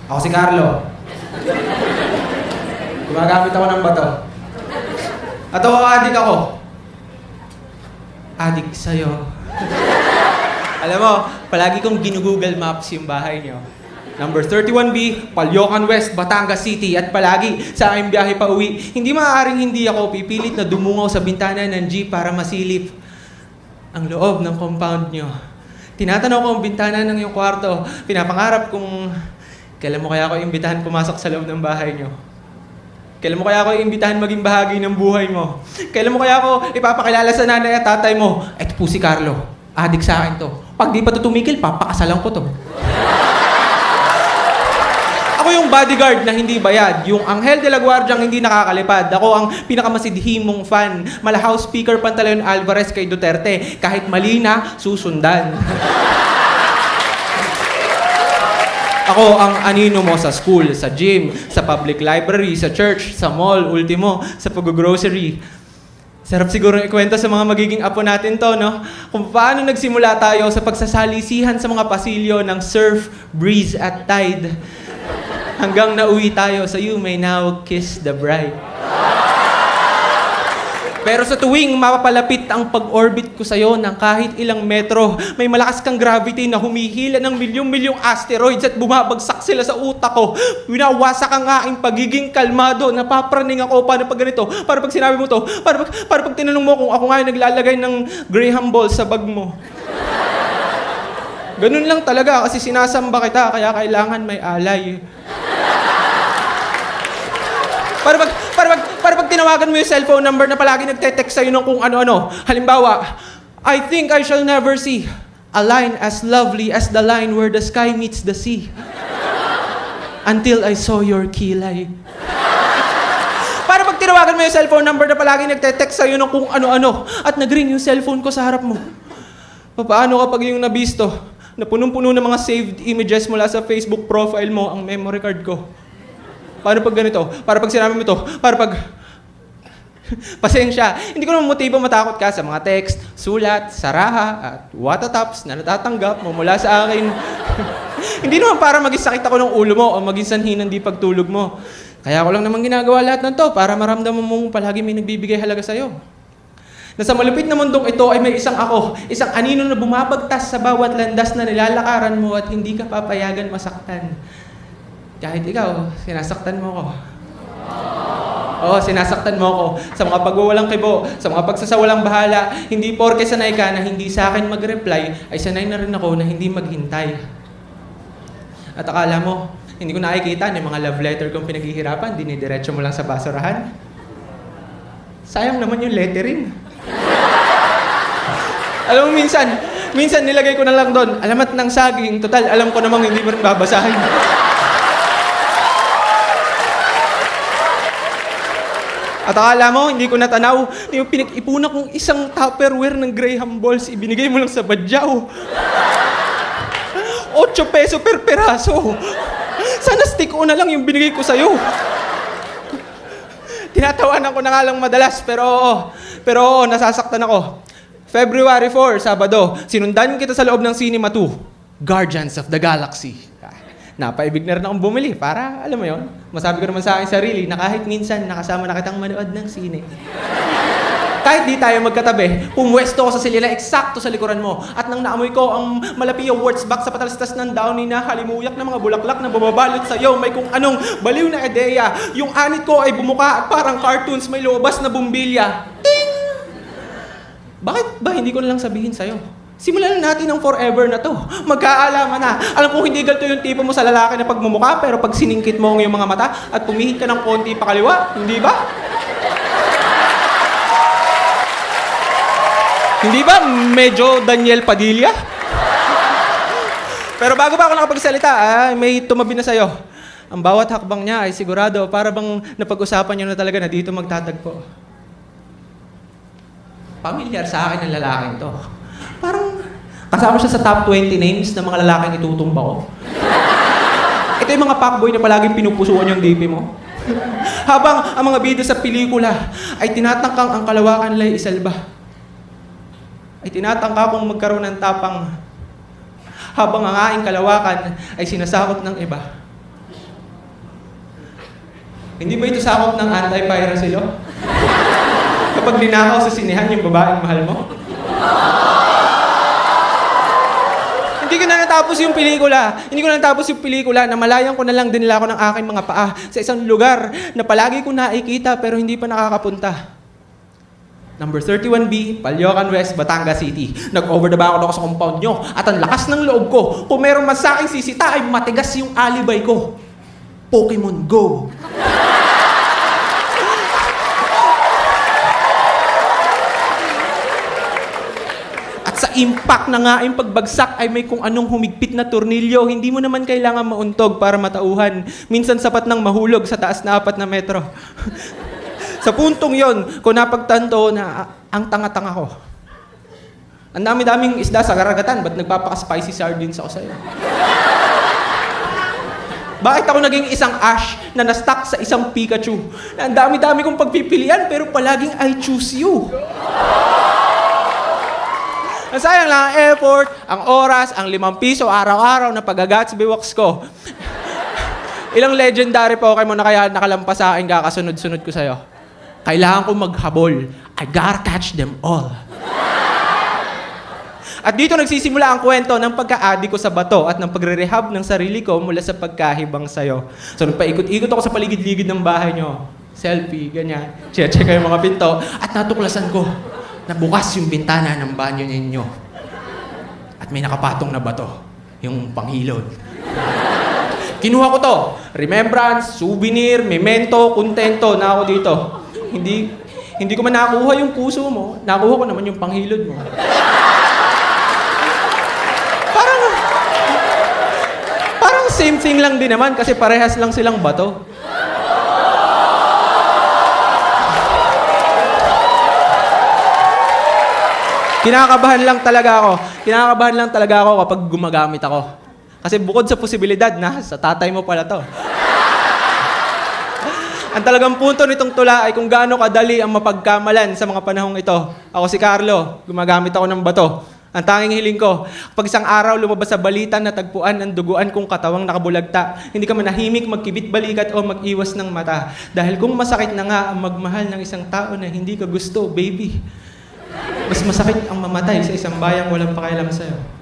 Ako si Carlo. Gumagamit ako ng bato. At ako, adik ako. Adik sa'yo. Alam mo, palagi kong ginugoogle Maps yung bahay niyo. Number 31B, Palyocan West, Batangas City. At palagi sa aking biyahe pa uwi, hindi maaaring hindi ako pipilit na dumungaw sa bintana ng jeep para masilip ang loob ng compound nyo. Tinatanaw ko ang bintana ng iyong kwarto. Pinapangarap kung kailan mo kaya ako imbitahan pumasok sa loob ng bahay nyo. Kailan mo kaya ako imbitahan maging bahagi ng buhay mo. Kailan mo kaya ako ipapakilala sa nanay at tatay mo. Eto po si Carlo. Adik sa akin to. Pag di pa to tumigil, papakasalan ko to. Ako yung bodyguard na hindi bayad. Yung Anghel de la Guardia hindi nakakalipad. Ako ang pinakamasidhimong fan. Mala House Speaker Pantaleon Alvarez kay Duterte. Kahit mali na, susundan. Ako ang anino mo sa school, sa gym, sa public library, sa church, sa mall, ultimo, sa pag-grocery. Sarap siguro ikwento sa mga magiging apo natin to, no? Kung paano nagsimula tayo sa pagsasalisihan sa mga pasilyo ng surf, breeze at tide. Hanggang nauwi tayo sa You May Now Kiss the Bride. Pero sa tuwing mapapalapit ang pag-orbit ko sa'yo ng kahit ilang metro, may malakas kang gravity na humihila ng milyong-milyong asteroids at bumabagsak sila sa utak ko. Winawasak ang aking pagiging kalmado. Napapraning ako. Paano pag ganito? Para pag sinabi mo to? Para pag tinanong mo kung ako nga yung naglalagay ng Graham ball sa bag mo? Ganun lang talaga kasi sinasamba kita kaya kailangan may alay. Para pag tinawagan mo yung cellphone number na palagi nagte-text sa'yo ng kung ano-ano. Halimbawa, I think I shall never see a line as lovely as the line where the sky meets the sea. Until I saw your kilay. Para pag tinawagan mo yung cellphone number na palagi nagte-text sa'yo ng kung ano-ano at nag-ring yung cellphone ko sa harap mo. Paano kapag yung nabisto na punong-puno ng mga saved images mula sa Facebook profile mo ang memory card ko? Paano pag ganito? Para pag sinabi mo to? Para pag... Pasensya, hindi ko naman motibo matakot ka sa mga text, sulat, saraha, at watataps na natatanggap mo mula sa akin. Hindi naman para maging sakit ako ng ulo mo o maging sanhi ng di pagtulog mo. Kaya ko lang naman ginagawa lahat ng to para maramdaman mong palagi may nagbibigay halaga sa'yo. Na sa malupit na mundong ito ay may isang ako, isang anino na bumabagtas sa bawat landas na nilalakaran mo at hindi ka papayagan masaktan. Kahit ikaw, sinasaktan mo ko. Oo, sinasaktan mo ko sa mga pagwawalang kibo, sa mga pagsasawalang bahala. Hindi porke sanay ka na hindi sa akin mag-reply, ay sanay na rin ako na hindi maghintay. At akala mo, hindi ko nakikita na yung mga love letter kong pinaghihirapan, dinidiretso mo lang sa basurahan. Sayang naman yung lettering. Alam mo, minsan nilagay ko na lang doon, alamat ng saging, total, alam ko namang hindi mo rin babasahin. At akala mo, hindi ko natanaw, yung pinag-ipunan kong isang Tupperware ng Graham balls, ibinigay mo lang sa badyaw. 8 peso per peraso. Sana stick-o na lang yung binigay ko sa'yo. Tinatawanan ko na nga lang madalas, pero nasasaktan ako. February 4, Sabado, sinundan kita sa loob ng Cinema 2, Guardians of the Galaxy. Napaibig na rin akong bumili para, alam mo yon, masabi ko naman sa akin sarili na kahit minsan nakasama na kitang manood ng sine. Kahit di tayo magkatabi, pumwesto ko sa silila eksakto sa likuran mo at nang naamoy ko ang malapi awards box sa patalastas ng downy na halimuyak ng mga bulaklak na bumabalot sa iyo, may kung anong baliw na ideya. Yung anit ko ay bumuka at parang cartoons may lumabas na bumbilya. Ting! Bakit ba hindi ko na lang sabihin sa'yo? Simulan na natin ang forever na to. Magkaalaman na. Alam ko hindi ganito yung tipo mo sa lalaki na pagmumukha, pero pag siningkit mo ang iyong mga mata at pumihit ka ng konti pakaliwa, hindi ba? Hindi ba medyo Daniel Padilla? Pero bago pa ako nakapagsalita, may tumabi na sa'yo. Ang bawat hakbang niya ay sigurado para bang napag-usapan niyo na talaga na dito magtatagpo. Pamilyar sa akin ang lalaking to. Parang kasama siya sa top 20 names ng mga lalaking itutumba ko. Ito yung mga fuckboy na palaging pinupusuan yung DP mo. Habang ang mga bida sa pelikula ay tinatangkang ang kalawakan nila isalba. Ay tinatangka kong magkaroon ng tapang habang ang aking kalawakan ay sinasakop ng iba. Hindi ba ito sakop ng anti-piracy law? Kapag ninakaw sa sinehan yung babaeng mahal mo? Hindi ko na natapos yung pelikula. Hindi ko na natapos yung pelikula na malayan ko na lang din nila ako ng aking mga paa sa isang lugar na palagi ko nakikita pero hindi pa nakakapunta. Number 31B, Palyocan West, Batangas City. Nag-over the back ako sa compound nyo at ang lakas ng loob ko. Kung meron man sa aking sisita ay matigas yung alibay ko. Pokemon Go! Sa impact na nga yung pagbagsak ay may kung anong humigpit na tornilyo. Hindi mo naman kailangan mauntog para matauhan. Minsan sapat nang mahulog sa taas na 4 na metro. Sa puntong yon, ko napagtanto na ang tanga-tanga ko. Ang dami-daming isda sa karagatan, ba't nagpapaka-spicy sardines ako sa'yo? Bakit ako naging isang Ash na na-stuck sa isang Pikachu? Ang dami-dami kong pagpipilian pero palaging I choose you. Ang sayang lang ang effort, ang oras, ang 5 piso araw-araw na pag-Gatsby walks ko. Ilang legendary Pokemon na kaya nakalampas sa akin kakasunod-sunod ko sa'yo. Kailangan ko maghabol. I gotta catch them all. At dito nagsisimula ang kwento ng pagka-addict ko sa bato at ng pagre-rehab ng sarili ko mula sa pagkahibang sa'yo. So nagpaikot-ikot ako sa paligid-ligid ng bahay nyo. Selfie, ganyan. Check ko yung mga pinto at natuklasan ko na bukas yung bintana ng banyo ninyo. At may nakapatong na bato, yung panghilod. Kinuha ko to. Remembrance, souvenir, memento, kontento na ako dito. Hindi ko man nakuha yung puso mo, nakuha ko naman yung panghilod mo. Parang same thing lang din naman kasi parehas lang silang bato. Kinakabahan lang talaga ako kapag gumagamit ako. Kasi bukod sa posibilidad na sa tatay mo pala to. Ang talagang punto nitong tula ay kung gaano kadali ang mapagkamalan sa mga panahong ito. Ako si Carlo, gumagamit ako ng bato. Ang tanging hiling ko, pag isang araw lumabas sa balita na tagpuan ang duguan kong katawang nakabulagta, hindi ka manahimik, magkibit balikat o mag-iwas ng mata. Dahil kung masakit na nga ang magmahal ng isang tao na hindi ka gusto, baby, mas masakit ang mamatay sa isang bayang walang pakialam sa'yo.